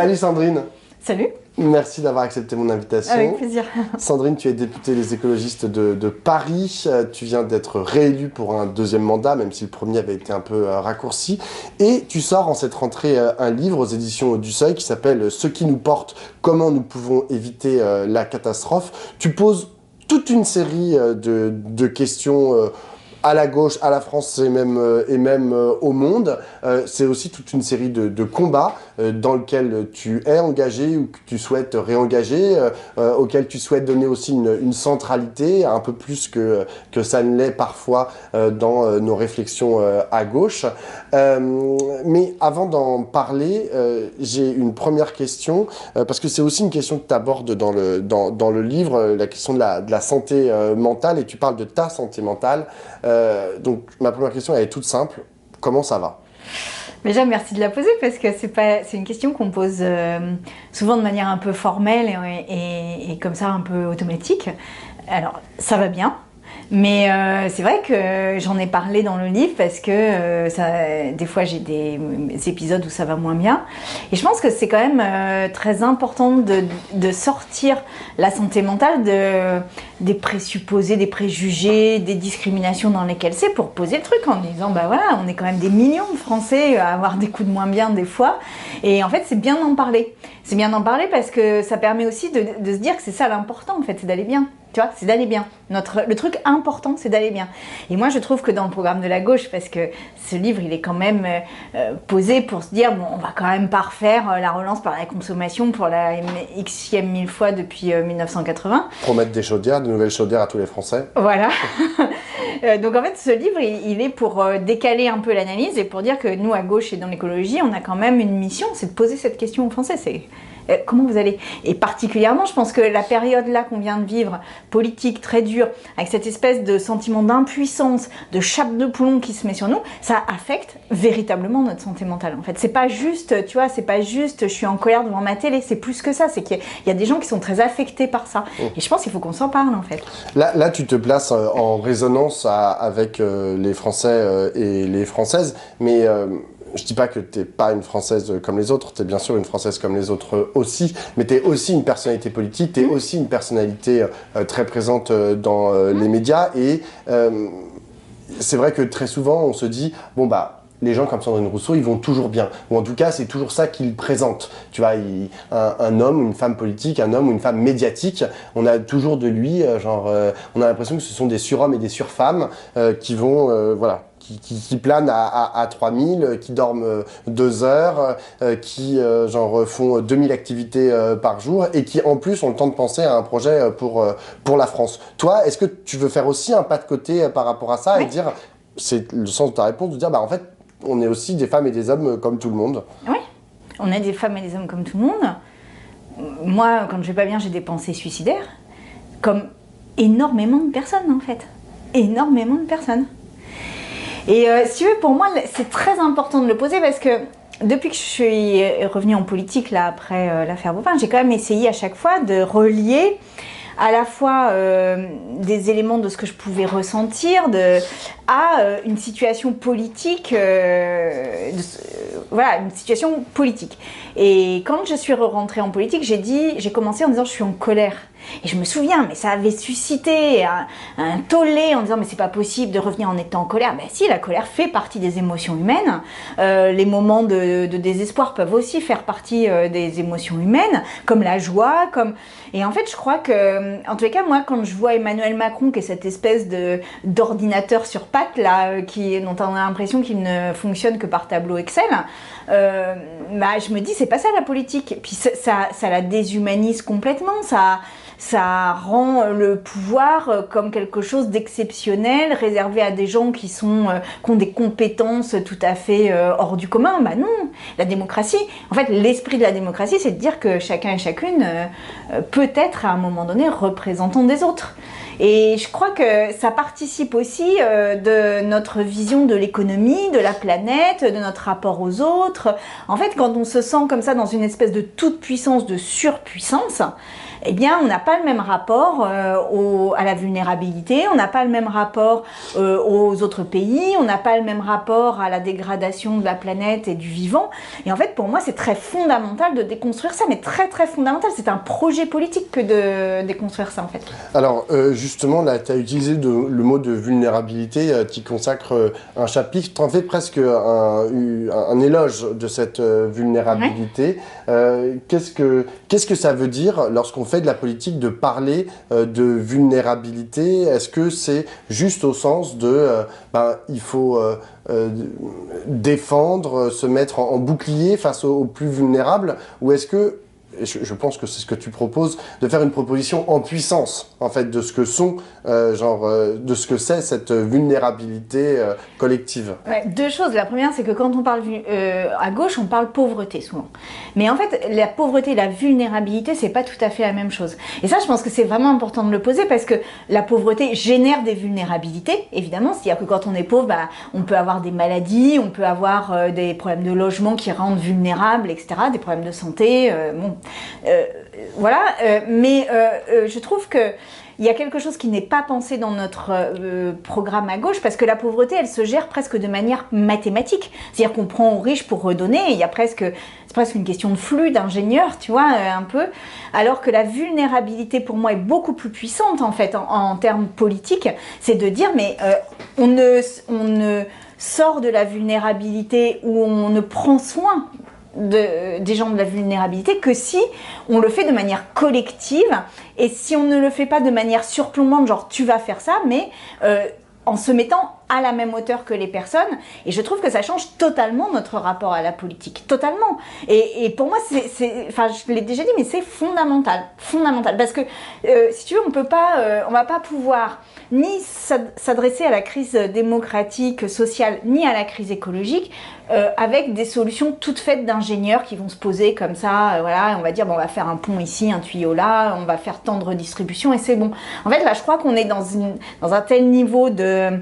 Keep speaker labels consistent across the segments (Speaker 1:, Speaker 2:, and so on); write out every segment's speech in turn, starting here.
Speaker 1: Salut Sandrine.
Speaker 2: Salut.
Speaker 1: Merci d'avoir accepté mon invitation.
Speaker 2: Avec plaisir.
Speaker 1: Sandrine, tu es députée des écologistes de Paris. Tu viens d'être réélue pour un deuxième mandat, même si le premier avait été un peu raccourci. Et tu sors en cette rentrée un livre aux éditions du Seuil qui s'appelle « Ce qui nous porte, comment nous pouvons éviter la catastrophe ». Tu poses toute une série de questions à la gauche, à la France et même au monde. C'est aussi toute une série de combats dans lesquels tu es engagé ou que tu souhaites réengager, auxquels tu souhaites donner aussi une centralité, un peu plus que ça ne l'est parfois dans nos réflexions à gauche. Mais avant d'en parler, j'ai une première question, parce que c'est aussi une question que tu abordes dans le livre, la question de la santé mentale, et tu parles de ta santé mentale. Donc ma première question, elle est toute simple. Comment ça va ?
Speaker 2: Déjà, merci de la poser parce que c'est une question qu'on pose souvent de manière un peu formelle et comme ça un peu automatique. Alors, ça va bien. Mais c'est vrai que j'en ai parlé dans le livre parce que des fois j'ai des épisodes où ça va moins bien. Et je pense que c'est quand même très important de sortir la santé mentale des présupposés, des préjugés, des discriminations dans lesquelles c'est, pour poser le truc en disant bah voilà, on est quand même des millions de Français à avoir des coups de moins bien des fois. Et en fait, c'est bien d'en parler. C'est bien d'en parler parce que ça permet aussi de se dire que c'est ça l'important en fait, c'est d'aller bien. Tu vois, c'est d'aller bien. Le truc important, c'est d'aller bien. Et moi, je trouve que dans le programme de la gauche, parce que ce livre, il est quand même posé pour se dire, bon, on va quand même pas refaire la relance par la consommation pour la xème mille fois depuis 1980.
Speaker 1: Promettre des chaudières, de nouvelles chaudières à tous les Français.
Speaker 2: Voilà. Donc en fait, ce livre, il est pour décaler un peu l'analyse et pour dire que nous, à gauche et dans l'écologie, on a quand même une mission, c'est de poser cette question aux Français. C'est comment vous allez ? Et particulièrement, je pense que la période là qu'on vient de vivre, politique, très dure, avec cette espèce de sentiment d'impuissance, de chape de plomb qui se met sur nous, ça affecte véritablement notre santé mentale. En fait, c'est pas juste, tu vois, c'est pas juste je suis en colère devant ma télé, c'est plus que ça, c'est qu'il y a des gens qui sont très affectés par ça. Et je pense qu'il faut qu'on s'en parle en fait.
Speaker 1: Là, tu te places en résonance avec les Français et les Françaises, mais je dis pas que t'es pas une Française comme les autres, t'es bien sûr une Française comme les autres aussi, mais t'es aussi une personnalité politique, t'es aussi une personnalité très présente dans les médias, et c'est vrai que très souvent on se dit, bon bah, les gens comme Sandrine Rousseau, ils vont toujours bien. Ou en tout cas, c'est toujours ça qu'ils présentent. Tu vois, un homme ou une femme politique, un homme ou une femme médiatique, on a toujours de lui, on a l'impression que ce sont des surhommes et des surfemmes qui vont, voilà, qui planent à 3000, qui dorment 2 heures, qui font 2000 activités par jour, et qui en plus ont le temps de penser à un projet pour la France. Toi, est-ce que tu veux faire aussi un pas de côté par rapport à ça, et dire, c'est le sens de ta réponse, de dire, bah en fait, on est aussi des femmes et des hommes comme tout le monde.
Speaker 2: Oui, on est des femmes et des hommes comme tout le monde. Moi, quand je vais pas bien, j'ai des pensées suicidaires, comme énormément de personnes en fait. Énormément de personnes. Et si tu veux, pour moi, c'est très important de le poser parce que depuis que je suis revenue en politique, là, après l'affaire Bopin, j'ai quand même essayé à chaque fois de relier à la fois des éléments de ce que je pouvais ressentir à une situation politique, voilà, une situation politique. Et quand je suis rentrée en politique, j'ai commencé en disant je suis en colère. Et je me souviens, mais ça avait suscité un tollé en disant mais c'est pas possible de revenir en étant en colère. Ben si, la colère fait partie des émotions humaines. Les moments de désespoir peuvent aussi faire partie des émotions humaines, comme la joie, Et en fait, je crois que, en tous les cas, moi, quand je vois Emmanuel Macron, qui est cette espèce d'ordinateur sur pattes là, dont on a l'impression qu'il ne fonctionne que par tableau Excel, je me dis c'est pas ça la politique. Puis ça la déshumanise complètement. Ça rend le pouvoir comme quelque chose d'exceptionnel, réservé à des gens qui ont des compétences tout à fait hors du commun. Bah non, la démocratie, en fait, l'esprit de la démocratie, c'est de dire que chacun et chacune peut être à un moment donné représentant des autres. Et je crois que ça participe aussi de notre vision de l'économie, de la planète, de notre rapport aux autres. En fait, quand on se sent comme ça dans une espèce de toute-puissance, de surpuissance, eh bien, on n'a pas le même rapport à la vulnérabilité, on n'a pas le même rapport aux autres pays, on n'a pas le même rapport à la dégradation de la planète et du vivant. Et en fait, pour moi, c'est très fondamental de déconstruire ça, mais très très fondamental. C'est un projet politique que de déconstruire ça, en fait.
Speaker 1: Alors, justement, là, tu as utilisé le mot de vulnérabilité, tu y consacres un chapitre, tu en fais presque un éloge de cette vulnérabilité. Ouais. Qu'est-ce que ça veut dire lorsqu'on fait de la politique de parler de vulnérabilité? Est-ce que c'est juste au sens de il faut défendre, se mettre en bouclier face aux plus vulnérables, ou est-ce que, et je pense que c'est ce que tu proposes, de faire une proposition en puissance, en fait, de ce que sont, de ce que c'est cette vulnérabilité collective?
Speaker 2: Ouais, deux choses. La première, c'est que quand on parle à gauche, on parle pauvreté souvent. Mais en fait, la pauvreté et la vulnérabilité, c'est pas tout à fait la même chose. Et ça, je pense que c'est vraiment important de le poser parce que la pauvreté génère des vulnérabilités, évidemment. C'est-à-dire que quand on est pauvre, on peut avoir des maladies, on peut avoir des problèmes de logement qui rendent vulnérables, etc., des problèmes de santé, voilà, mais je trouve que il y a quelque chose qui n'est pas pensé dans notre programme à gauche, parce que la pauvreté, elle se gère presque de manière mathématique. C'est-à-dire qu'on prend aux riches pour redonner, et il y a c'est presque une question de flux, d'ingénieur, tu vois, un peu. Alors que la vulnérabilité, pour moi, est beaucoup plus puissante, en fait, en termes politiques. C'est de dire, mais on ne sort de la vulnérabilité ou on ne prend soin des gens de la vulnérabilité que si on le fait de manière collective et si on ne le fait pas de manière surplombante, genre tu vas faire ça, mais en se mettant à la même hauteur que les personnes. Et je trouve que ça change totalement notre rapport à la politique, totalement. Et pour moi, enfin, je l'ai déjà dit, mais c'est fondamental, parce que si tu veux, on va pas pouvoir ni s'adresser à la crise démocratique, sociale, ni à la crise écologique avec des solutions toutes faites d'ingénieurs qui vont se poser comme ça, voilà, on va dire, bon, on va faire un pont ici, un tuyau là, on va faire tant de redistribution et c'est bon. En fait, là, je crois qu'on est dans un tel niveau de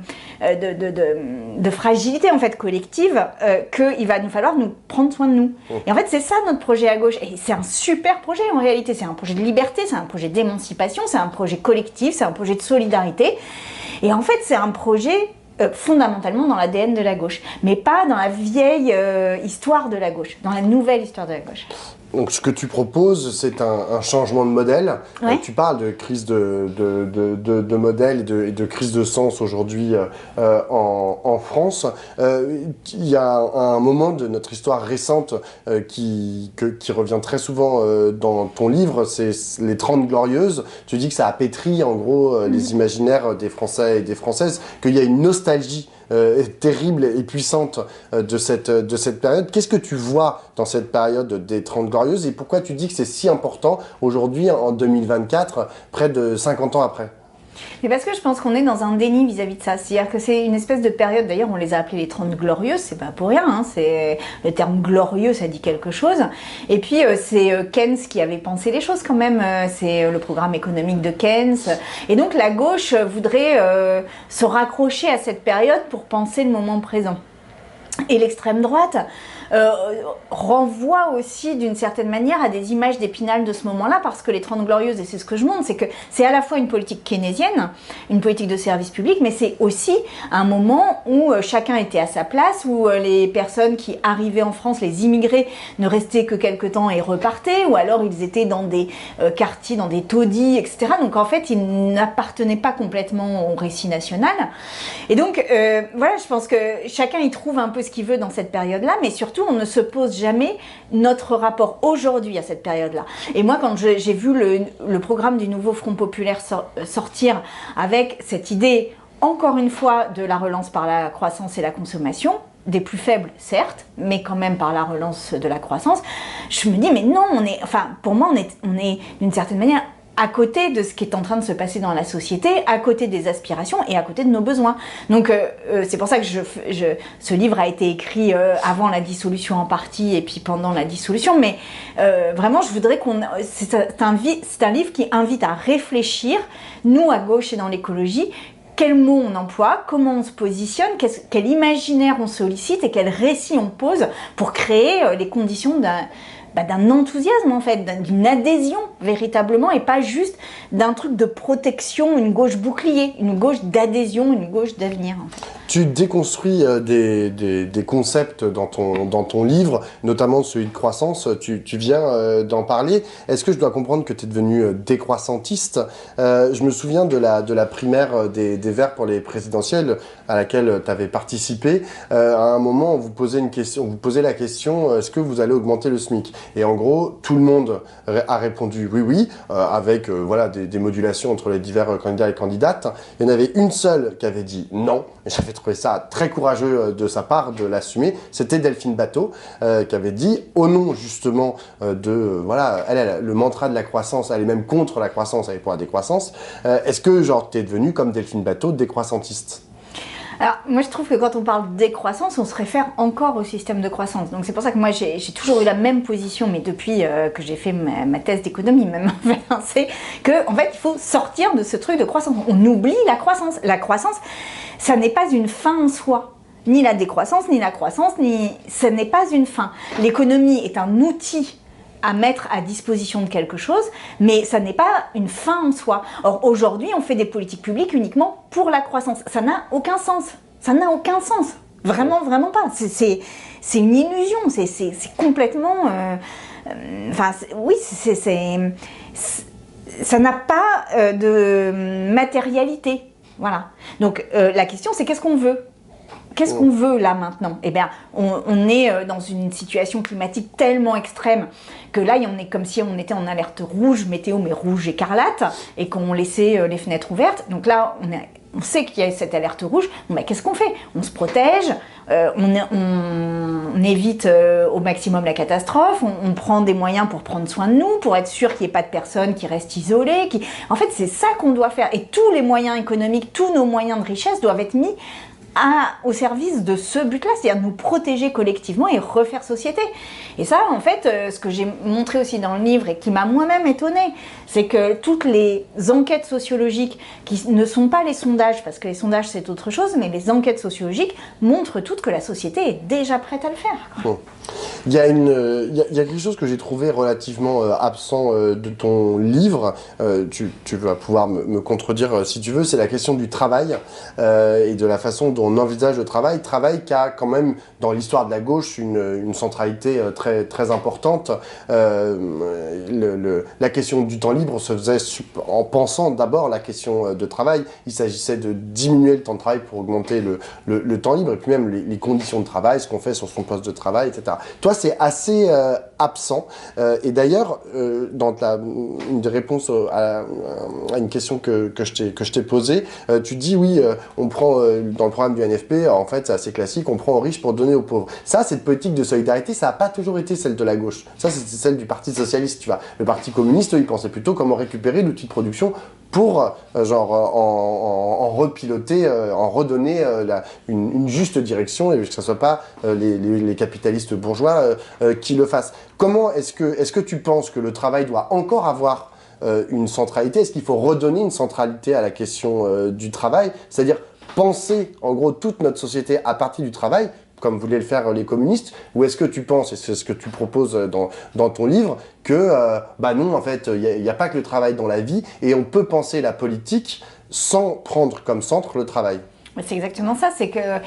Speaker 2: fragilité en fait collective qu'il va nous falloir nous prendre soin de nous. Et en fait, c'est ça notre projet à gauche. Et c'est un super projet en réalité. C'est un projet de liberté, c'est un projet d'émancipation, c'est un projet collectif, c'est un projet de solidarité. Et en fait, c'est un projet fondamentalement dans l'ADN de la gauche, mais pas dans la vieille histoire de la gauche, dans la nouvelle histoire de la gauche.
Speaker 1: Donc ce que tu proposes, c'est un changement de modèle.
Speaker 2: Ouais.
Speaker 1: Tu parles de crise de modèle et de crise de sens aujourd'hui en France. Il y a un moment de notre histoire récente qui revient très souvent dans ton livre, c'est les 30 Glorieuses. Tu dis que ça a pétri en gros les imaginaires des Français et des Françaises, qu'il y a une nostalgie terrible et puissante de cette période. Qu'est-ce que tu vois dans cette période des 30 Glorieuses et pourquoi tu dis que c'est si important aujourd'hui, en 2024, près de 50 ans après?
Speaker 2: Mais parce que je pense qu'on est dans un déni vis-à-vis de ça. C'est-à-dire que c'est une espèce de période, d'ailleurs on les a appelées les 30 glorieuses, c'est pas pour rien, hein, le terme glorieux ça dit quelque chose. Et puis c'est Keynes qui avait pensé les choses quand même, c'est le programme économique de Keynes. Et donc la gauche voudrait se raccrocher à cette période pour penser le moment présent. Et l'extrême droite renvoie aussi d'une certaine manière à des images d'Épinal de ce moment-là, parce que les 30 Glorieuses, et c'est ce que je montre, c'est que c'est à la fois une politique keynésienne, une politique de service public, mais c'est aussi un moment où chacun était à sa place, où les personnes qui arrivaient en France, les immigrés, ne restaient que quelque temps et repartaient, ou alors ils étaient dans des quartiers, dans des taudis, etc. Donc en fait, ils n'appartenaient pas complètement au récit national. Et donc, voilà, je pense que chacun y trouve un peu ce qu'il veut dans cette période-là, mais surtout, on ne se pose jamais notre rapport aujourd'hui à cette période-là. Et moi, quand j'ai vu le programme du nouveau Front Populaire sortir avec cette idée, encore une fois, de la relance par la croissance et la consommation, des plus faibles, certes, mais quand même par la relance de la croissance, je me dis, mais non, pour moi, on est d'une certaine manière à côté de ce qui est en train de se passer dans la société, à côté des aspirations et à côté de nos besoins. Donc c'est pour ça que ce livre a été écrit avant la dissolution en partie et puis pendant la dissolution, mais vraiment je voudrais c'est un livre qui invite à réfléchir, nous à gauche et dans l'écologie, quels mots on emploie, comment on se positionne, quel imaginaire on sollicite et quel récit on pose pour créer les conditions d'un enthousiasme en fait, d'une adhésion véritablement, et pas juste d'un truc de protection, une gauche bouclier, une gauche d'adhésion, une gauche d'avenir en fait.
Speaker 1: Tu déconstruis des concepts dans ton livre, notamment celui de croissance, tu viens d'en parler. Est-ce que je dois comprendre que tu es devenu décroissantiste? Je me souviens de la primaire des Verts pour les présidentielles à laquelle tu avais participé. À un moment, on vous posait la question, est-ce que vous allez augmenter le SMIC? Et en gros, tout le monde a répondu oui, avec voilà, des modulations entre les divers candidats et candidates. Il y en avait une seule qui avait dit non, et j'avais trouvé ça très courageux de sa part de l'assumer. C'était Delphine Batho qui avait dit, au nom justement voilà, elle, le mantra de la croissance, elle est même contre la croissance, elle est pour la décroissance. Est-ce que genre t'es devenu comme Delphine Batho décroissantiste?
Speaker 2: Alors, moi, je trouve que quand on parle de décroissance, on se réfère encore au système de croissance. Donc, c'est pour ça que moi, j'ai toujours eu la même position, mais depuis que j'ai fait ma thèse d'économie, même, c'est que, en fait, il faut sortir de ce truc de croissance. On oublie la croissance. La croissance, ça n'est pas une fin en soi. Ni la décroissance, ni la croissance, ce n'est pas une fin. L'économie est un outil à mettre à disposition de quelque chose, mais ça n'est pas une fin en soi. Or, aujourd'hui, on fait des politiques publiques uniquement pour la croissance. Ça n'a aucun sens. Ça n'a aucun sens. Vraiment, vraiment pas. C'est une illusion. C'est complètement... oui, ça n'a pas de matérialité. Voilà. Donc, la question, c'est qu'est-ce qu'on veut ? Qu'est-ce qu'on veut là maintenant? Eh bien, on est dans une situation climatique tellement extrême que là, on est comme si on était en alerte rouge, météo, mais rouge écarlate, et qu'on laissait les fenêtres ouvertes. Donc là, on sait qu'il y a cette alerte rouge. Bon, ben, qu'est-ce qu'on fait? On se protège, on évite au maximum la catastrophe, on prend des moyens pour prendre soin de nous, pour être sûr qu'il n'y ait pas de personnes qui restent isolées. En fait, c'est ça qu'on doit faire. Et tous les moyens économiques, tous nos moyens de richesse doivent être mis au service de ce but-là, c'est-à-dire nous protéger collectivement et refaire société. Et ça, en fait, ce que j'ai montré aussi dans le livre et qui m'a moi-même étonnée, c'est que toutes les enquêtes sociologiques, qui ne sont pas les sondages, parce que les sondages c'est autre chose, mais les enquêtes sociologiques montrent toutes que la société est déjà prête à le faire.
Speaker 1: Bon. Il y a quelque chose que j'ai trouvé relativement absent de ton livre, tu vas pouvoir me contredire si tu veux, c'est la question du travail et de la façon dont on envisage le travail qui a quand même dans l'histoire de la gauche une centralité très, très importante. La question du temps libre se faisait en pensant d'abord la question de travail. Il s'agissait de diminuer le temps de travail pour augmenter le temps libre et puis même les conditions de travail, ce qu'on fait sur son poste de travail, etc. Toi, c'est assez absent. Et d'ailleurs, dans une des réponses à une question que je t'ai posée, tu dis oui, on prend dans le programme du NFP, en fait, c'est assez classique, on prend aux riches pour donner aux pauvres. Ça, cette politique de solidarité, ça n'a pas toujours été celle de la gauche. Ça, c'est celle du Parti socialiste, tu vois. Le Parti communiste, il pensait plutôt comment récupérer l'outil de production pour en repiloter, en redonner une juste direction et que ce ne soit pas les capitalistes bourgeois qui le fassent. Comment est-ce que tu penses que le travail doit encore avoir une centralité? Est-ce qu'il faut redonner une centralité à la question du travail? C'est-à-dire penser en gros toute notre société à partir du travail, comme voulaient le faire les communistes, ou est-ce que tu penses, et c'est ce que tu proposes dans ton livre, que non, en fait, il n'y a pas que le travail dans la vie, et on peut penser la politique sans prendre comme centre le travail?
Speaker 2: C'est exactement ça, c'est que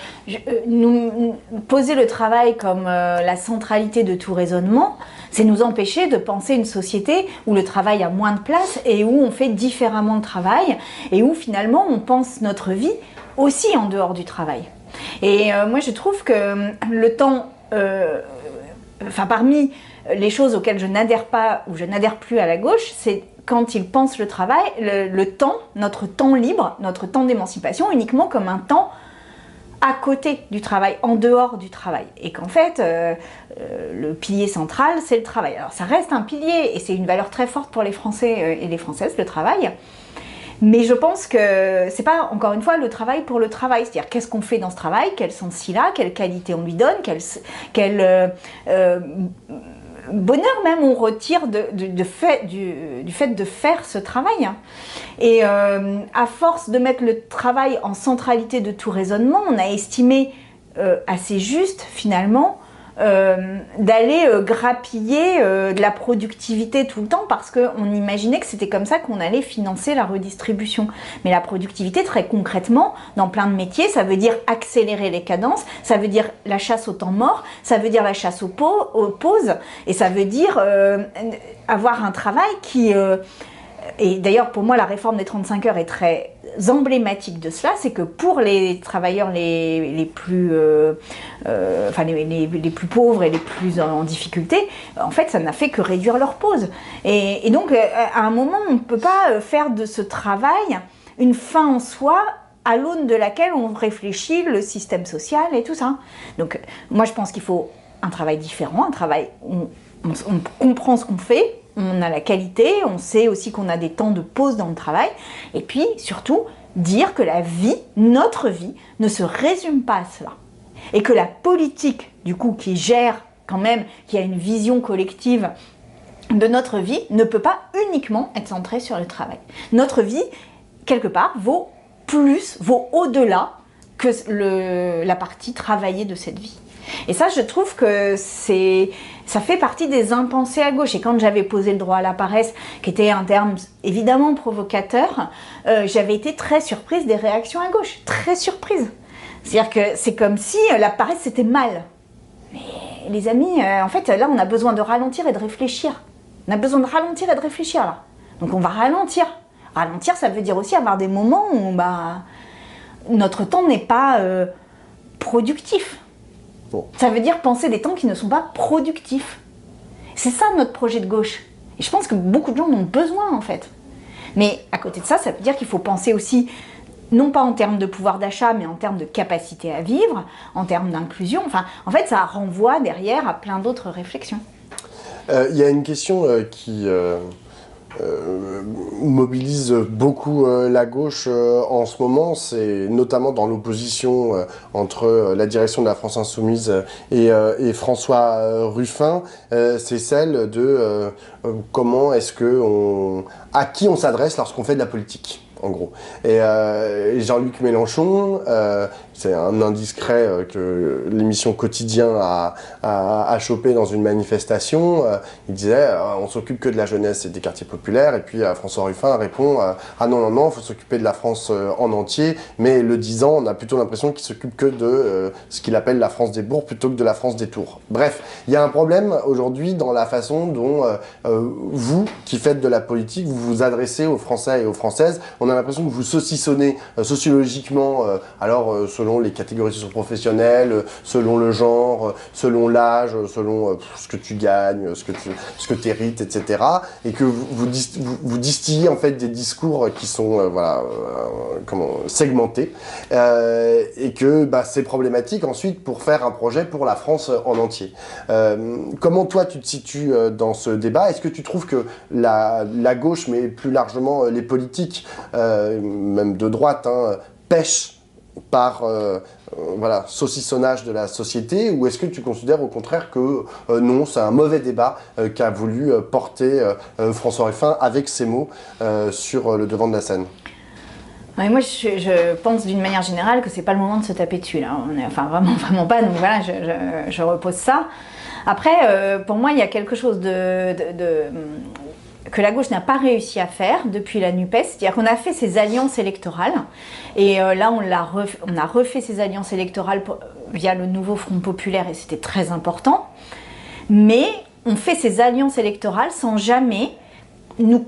Speaker 2: nous poser le travail comme la centralité de tout raisonnement, c'est nous empêcher de penser une société où le travail a moins de place et où on fait différemment le travail et où finalement on pense notre vie aussi en dehors du travail. Et moi je trouve que le temps, parmi les choses auxquelles je n'adhère pas ou je n'adhère plus à la gauche, c'est quand ils pensent le travail, le temps, notre temps libre, notre temps d'émancipation uniquement comme un temps à côté du travail, en dehors du travail. Et qu'en fait, le pilier central, c'est le travail. Alors ça reste un pilier et c'est une valeur très forte pour les Français et les Françaises, le travail. Mais je pense que c'est pas, encore une fois, le travail pour le travail. C'est-à-dire, qu'est-ce qu'on fait dans ce travail? Quel sens il a? Quelle qualité on lui donne? Quel bonheur même on retire du fait de faire ce travail. Et à force de mettre le travail en centralité de tout raisonnement, on a estimé assez juste, finalement, d'aller grappiller de la productivité tout le temps parce qu'on imaginait que c'était comme ça qu'on allait financer la redistribution. Mais la productivité, très concrètement, dans plein de métiers, ça veut dire accélérer les cadences, ça veut dire la chasse au temps mort, ça veut dire la chasse aux pauses, et ça veut dire avoir un travail qui... et d'ailleurs, pour moi, la réforme des 35 heures est très emblématique de cela, c'est que pour les travailleurs les plus pauvres et les plus en difficulté, en fait, ça n'a fait que réduire leur pause. Et donc, à un moment, on ne peut pas faire de ce travail une fin en soi à l'aune de laquelle on réfléchit le système social et tout ça. Donc, moi, je pense qu'il faut un travail différent, un travail où on comprend ce qu'on fait, on a la qualité, on sait aussi qu'on a des temps de pause dans le travail, et puis surtout dire que la vie, notre vie, ne se résume pas à cela. Et que la politique, du coup, qui gère quand même, qui a une vision collective de notre vie, ne peut pas uniquement être centrée sur le travail. Notre vie, quelque part, vaut au-delà que la partie travaillée de cette vie. Et ça, je trouve que ça fait partie des impensés à gauche. Et quand j'avais posé le droit à la paresse, qui était un terme évidemment provocateur, j'avais été très surprise des réactions à gauche. Très surprise. C'est-à-dire que c'est comme si la paresse, c'était mal. Mais les amis, en fait, là, on a besoin de ralentir et de réfléchir. On a besoin de ralentir et de réfléchir, là. Donc on va ralentir. Ralentir, ça veut dire aussi avoir des moments où notre temps n'est pas productif. Bon. Ça veut dire penser des temps qui ne sont pas productifs. C'est ça notre projet de gauche. Et je pense que beaucoup de gens en ont besoin en fait. Mais à côté de ça, ça veut dire qu'il faut penser aussi, non pas en termes de pouvoir d'achat, mais en termes de capacité à vivre, en termes d'inclusion. Enfin, en fait, ça renvoie derrière à plein d'autres réflexions.
Speaker 1: Il y a une question qui... mobilise beaucoup la gauche en ce moment, c'est notamment dans l'opposition entre la direction de la France Insoumise et François Ruffin, c'est celle de comment est-ce que à qui on s'adresse lorsqu'on fait de la politique. En gros. Et Jean-Luc Mélenchon, c'est un indiscret que l'émission Quotidien a chopé dans une manifestation. Il disait on s'occupe que de la jeunesse et des quartiers populaires. Et puis François Ruffin répond ah non, il faut s'occuper de la France en entier. Mais le disant, on a plutôt l'impression qu'il s'occupe que de ce qu'il appelle la France des bourgs plutôt que de la France des tours. Bref, il y a un problème aujourd'hui dans la façon dont vous, qui faites de la politique, vous vous adressez aux Français et aux Françaises. On a l'impression que vous saucissonnez sociologiquement, selon les catégories socio-professionnelles, selon le genre, selon l'âge, selon ce que tu gagnes, ce que tu hérites, etc. Et que vous distillez en fait des discours qui sont segmentés, et que c'est problématique ensuite pour faire un projet pour la France en entier. Comment toi tu te situes dans ce débat? Est-ce que tu trouves que la gauche, mais plus largement les politiques, même de droite, pêchent par saucissonnage de la société, ou est-ce que tu considères au contraire que non, c'est un mauvais débat qu'a voulu porter François Ruffin avec ces mots sur le devant de la scène?
Speaker 2: Ouais, moi, je pense d'une manière générale que c'est pas le moment de se taper dessus, là. Vraiment pas, donc voilà, je repose ça. Après, pour moi, il y a quelque chose que la gauche n'a pas réussi à faire depuis la NUPES, c'est-à-dire qu'on a fait ces alliances électorales, et là on a refait ces alliances électorales via le nouveau Front Populaire, et c'était très important, mais on fait ces alliances électorales sans jamais nous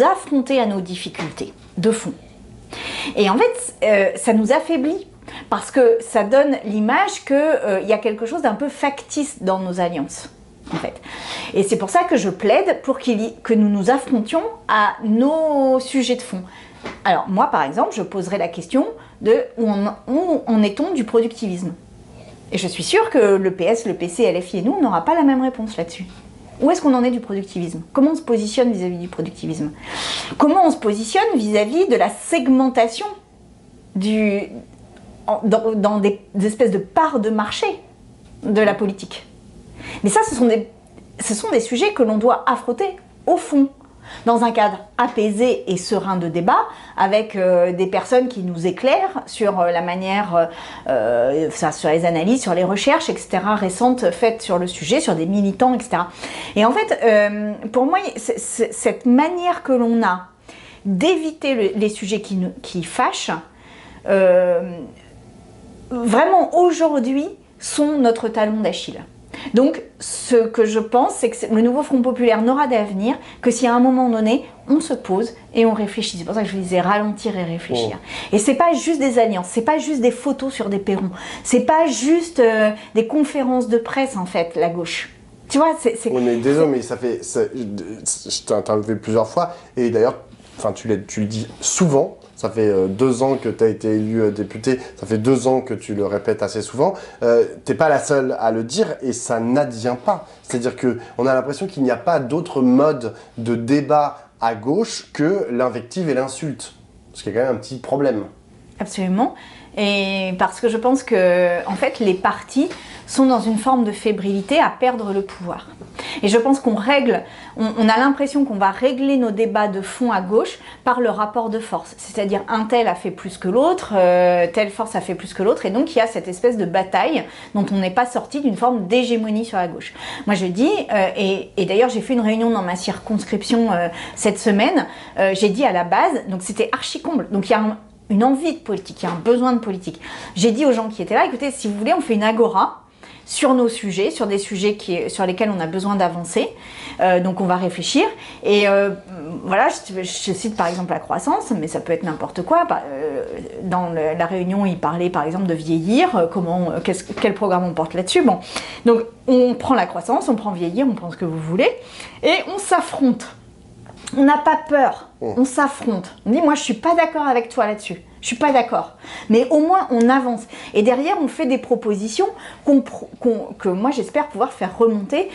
Speaker 2: affronter à nos difficultés de fond. Et en fait, ça nous affaiblit, parce que ça donne l'image qu'il y a quelque chose d'un peu factice dans nos alliances. En fait. Et c'est pour ça que je plaide pour que nous nous affrontions à nos sujets de fond. Alors moi, par exemple, je poserai la question de où en est-on du productivisme? Et je suis sûre que le PS, le PC, LFI et nous, on n'aura pas la même réponse là-dessus. Où est-ce qu'on en est du productivisme? Comment on se positionne vis-à-vis du productivisme? Comment on se positionne vis-à-vis de la segmentation dans des espèces de parts de marché de la politique? Mais ça, ce sont des sujets que l'on doit affronter au fond. dans un cadre apaisé et serein de débat, avec des personnes qui nous éclairent sur la manière, sur les analyses, sur les recherches, etc., récentes faites sur le sujet, sur des militants, etc. Et en fait, pour moi, cette manière que l'on a d'éviter les sujets qui fâchent, vraiment aujourd'hui, sont notre talon d'Achille. Donc, ce que je pense, c'est que le nouveau Front Populaire n'aura d'avenir que si à un moment donné, on se pose et on réfléchit. C'est pour ça que je vous disais ralentir et réfléchir. Et c'est pas juste des alliances, c'est pas juste des photos sur des perrons, c'est pas juste des conférences de presse, en fait, la gauche. Tu vois,
Speaker 1: Oui, mais désolé, mais je t'ai interviewé plusieurs fois, et d'ailleurs, tu le dis souvent. Ça fait 2 ans que tu as été élu député, ça fait 2 ans que tu le répètes assez souvent. T'es pas la seule à le dire et ça n'advient pas. C'est-à-dire qu'on a l'impression qu'il n'y a pas d'autre mode de débat à gauche que l'invective et l'insulte. Ce qui est quand même un petit problème.
Speaker 2: Absolument. Et parce que je pense que, en fait, les partis sont dans une forme de fébrilité à perdre le pouvoir. Et je pense qu'on a l'impression qu'on va régler nos débats de fond à gauche par le rapport de force. C'est-à-dire un tel a fait plus que l'autre, telle force a fait plus que l'autre, et donc il y a cette espèce de bataille dont on n'est pas sorti d'une forme d'hégémonie sur la gauche. Moi je dis, et d'ailleurs j'ai fait une réunion dans ma circonscription cette semaine, j'ai dit à la base, donc c'était archi comble, donc il y a une envie de politique, il y a un besoin de politique. J'ai dit aux gens qui étaient là, écoutez, si vous voulez, on fait une agora sur nos sujets, sur des sujets sur lesquels on a besoin d'avancer. Donc on va réfléchir. Et voilà, je cite par exemple la croissance, mais ça peut être n'importe quoi. Dans la réunion, ils parlaient par exemple de vieillir, quel programme on porte là-dessus. Bon, donc on prend la croissance, on prend vieillir, on prend ce que vous voulez, et on s'affronte. On n'a pas peur, on s'affronte. On dit, moi je suis pas d'accord avec toi là-dessus. Je suis pas d'accord. Mais au moins on avance. Et derrière on fait des propositions que moi j'espère pouvoir faire remonter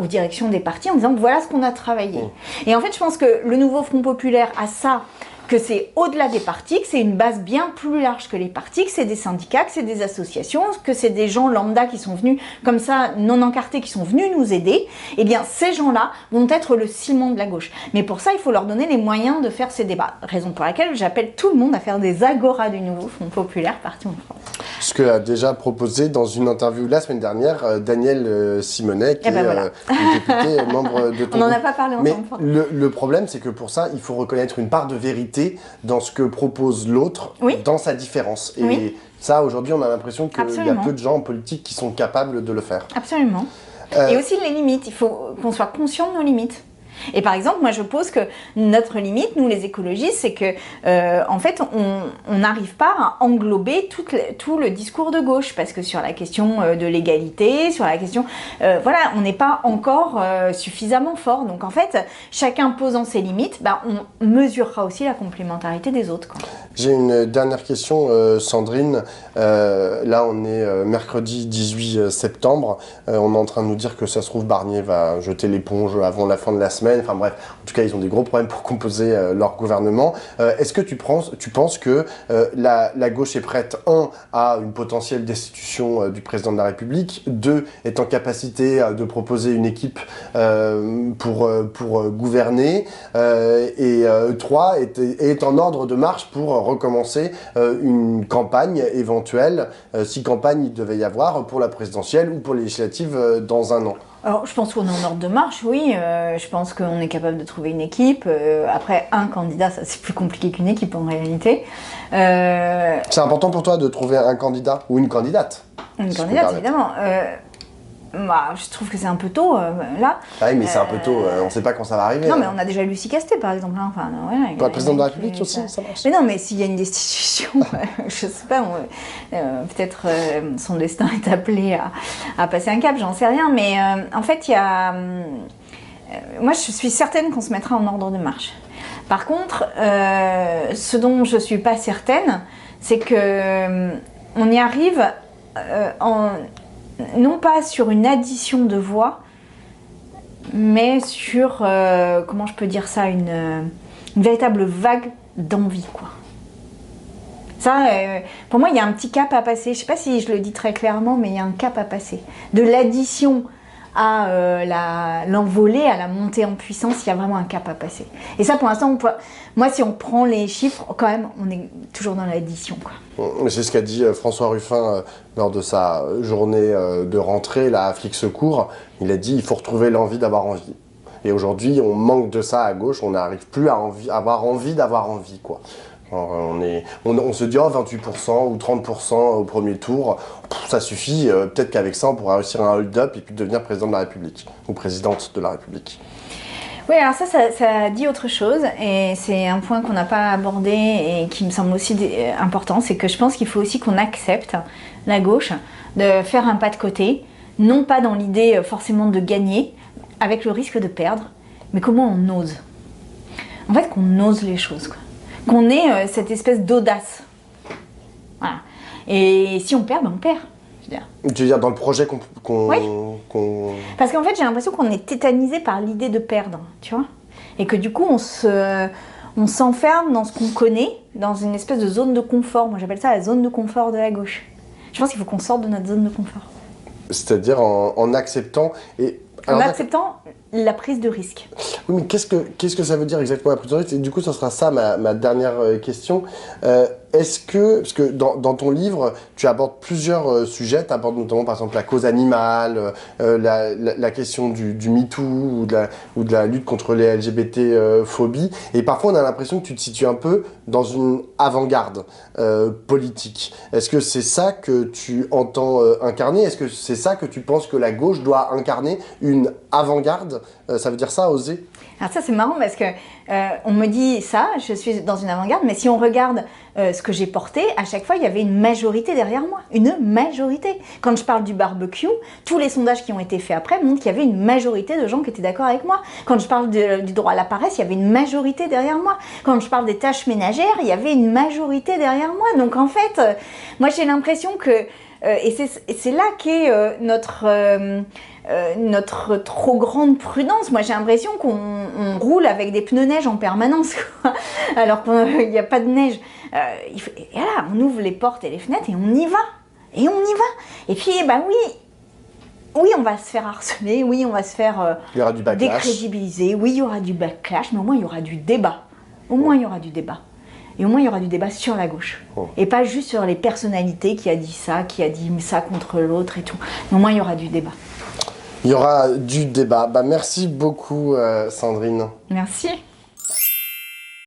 Speaker 2: aux directions des partis en disant voilà ce qu'on a travaillé. Et en fait je pense que le nouveau Front Populaire a ça, que c'est au-delà des partis, que c'est une base bien plus large que les partis, que c'est des syndicats, que c'est des associations, que c'est des gens lambda qui sont venus comme ça, non encartés, qui sont venus nous aider. Eh bien, ces gens-là vont être le ciment de la gauche. Mais pour ça, il faut leur donner les moyens de faire ces débats. Raison pour laquelle j'appelle tout le monde à faire des agoras du nouveau Front Populaire parti en France.
Speaker 1: Ce que a déjà proposé dans une interview la semaine dernière Daniel Simonet, qui est le député membre de ton
Speaker 2: On n'en a pas parlé ensemble.
Speaker 1: Mais le problème, c'est que pour ça, il faut reconnaître une part de vérité dans ce que propose l'autre, dans sa différence. Et ça, aujourd'hui, on a l'impression qu'il y a peu de gens en politique qui sont capables de le faire.
Speaker 2: Absolument. Et aussi les limites. Il faut qu'on soit conscient de nos limites. Et par exemple, moi je pose que notre limite, nous les écologistes, c'est que en fait on n'arrive pas à englober tout le discours de gauche, parce que sur la question de l'égalité, sur la question, voilà, on n'est pas encore suffisamment fort. Donc en fait, chacun posant ses limites, on mesurera aussi la complémentarité des autres, quoi.
Speaker 1: J'ai une dernière question, Sandrine. Là, on est mercredi 18 septembre. On est en train de nous dire que ça se trouve, Barnier va jeter l'éponge avant la fin de la semaine. Enfin bref, en tout cas, ils ont des gros problèmes pour composer leur gouvernement. Est-ce que tu penses que la gauche est prête, 1, à une potentielle destitution du président de la République, 2, est en capacité de proposer une équipe pour gouverner, et 3, est en ordre de marche pour recommencer une campagne éventuelle, si campagne il devait y avoir, pour la présidentielle ou pour les législatives dans un an?
Speaker 2: Alors, je pense qu'on est en ordre de marche, oui. Je pense qu'on est capable de trouver une équipe. Après, un candidat, ça c'est plus compliqué qu'une équipe en réalité.
Speaker 1: C'est important pour toi de trouver un candidat ou une candidate?
Speaker 2: Une candidate, évidemment. Je trouve que c'est un peu tôt, là.
Speaker 1: Ah oui, mais c'est un peu tôt, on ne sait pas quand ça va arriver.
Speaker 2: Non, mais on a déjà Lucie Castet, par exemple. Hein. Enfin, voilà,
Speaker 1: pour la présidente de la République aussi, ça marche.
Speaker 2: Mais non, mais s'il y a une destitution, je sais pas, peut-être son destin est appelé à passer un cap, j'en sais rien. Mais en fait, il y a... moi, je suis certaine qu'on se mettra en ordre de marche. Par contre, ce dont je suis pas certaine, c'est que on y arrive non pas sur une addition de voix, mais sur, comment je peux dire ça, une véritable vague d'envie, quoi. Ça, pour moi, il y a un petit cap à passer. Je ne sais pas si je le dis très clairement, mais il y a un cap à passer. De l'addition à l'envolée, à la montée en puissance, il y a vraiment un cap à passer. Et ça, pour l'instant, moi, si on prend les chiffres, quand même, on est toujours dans l'addition, quoi.
Speaker 1: C'est ce qu'a dit François Ruffin lors de sa journée de rentrée là, à Flixecourt. Il a dit il faut retrouver l'envie d'avoir envie. Et aujourd'hui, on manque de ça à gauche, on n'arrive plus à avoir envie d'avoir envie, quoi. Alors, on se dit 28% ou 30% au premier tour, ça suffit, peut-être qu'avec ça on pourra réussir un hold-up et puis devenir président de la République, ou présidente de la République.
Speaker 2: Oui, alors ça dit autre chose, et c'est un point qu'on n'a pas abordé et qui me semble aussi important, c'est que je pense qu'il faut aussi qu'on accepte, la gauche, de faire un pas de côté, non pas dans l'idée forcément de gagner, avec le risque de perdre, mais comment on ose. En fait, qu'on ose les choses, quoi. Qu'on ait cette espèce d'audace. Voilà. Et si on perd, ben on perd. Je veux dire.
Speaker 1: Tu veux dire dans le projet
Speaker 2: Oui. Parce qu'en fait, j'ai l'impression qu'on est tétanisé par l'idée de perdre, tu vois. Et que du coup, on s'enferme dans ce qu'on connaît, dans une espèce de zone de confort. Moi, j'appelle ça la zone de confort de la gauche. Je pense qu'il faut qu'on sorte de notre zone de confort.
Speaker 1: C'est-à-dire en acceptant...
Speaker 2: En acceptant la prise de risque.
Speaker 1: Oui, mais qu'est-ce que ça veut dire exactement la prise de risque? Et du coup, ça sera ça ma dernière question. Parce que dans ton livre, tu abordes plusieurs sujets, tu abordes notamment par exemple la cause animale, la question du MeToo ou de la lutte contre les LGBT-phobies, et parfois on a l'impression que tu te situes un peu dans une avant-garde politique. Est-ce que c'est ça que tu entends incarner? Est-ce que c'est ça que tu penses que la gauche doit incarner, une avant-garde? Ça veut dire ça, oser?
Speaker 2: Alors ça c'est marrant parce que on me dit ça, je suis dans une avant-garde, mais si on regarde ce que j'ai porté, à chaque fois il y avait une majorité derrière moi, une majorité. Quand je parle du barbecue, tous les sondages qui ont été faits après montrent qu'il y avait une majorité de gens qui étaient d'accord avec moi. Quand je parle du droit à la paresse, il y avait une majorité derrière moi. Quand je parle des tâches ménagères, il y avait une majorité derrière moi. Donc en fait, moi j'ai l'impression que, et c'est là qu'est notre trop grande prudence. Moi j'ai l'impression qu'on roule avec des pneus neige en permanence, quoi. Alors qu'il n'y a pas de neige. Et voilà, on ouvre les portes et les fenêtres et on y va. Et on y va. Et puis, bah oui, on va se faire harceler, oui, on va se faire
Speaker 1: il y aura du backlash.
Speaker 2: Décrédibiliser, oui, il y aura du backlash, mais au moins il y aura du débat. Au moins il y aura du débat. Et au moins il y aura du débat sur la gauche. Et pas juste sur les personnalités qui a dit ça contre l'autre et tout. Mais au moins il y aura du débat.
Speaker 1: Il y aura du débat. Merci beaucoup, Sandrine.
Speaker 2: Merci.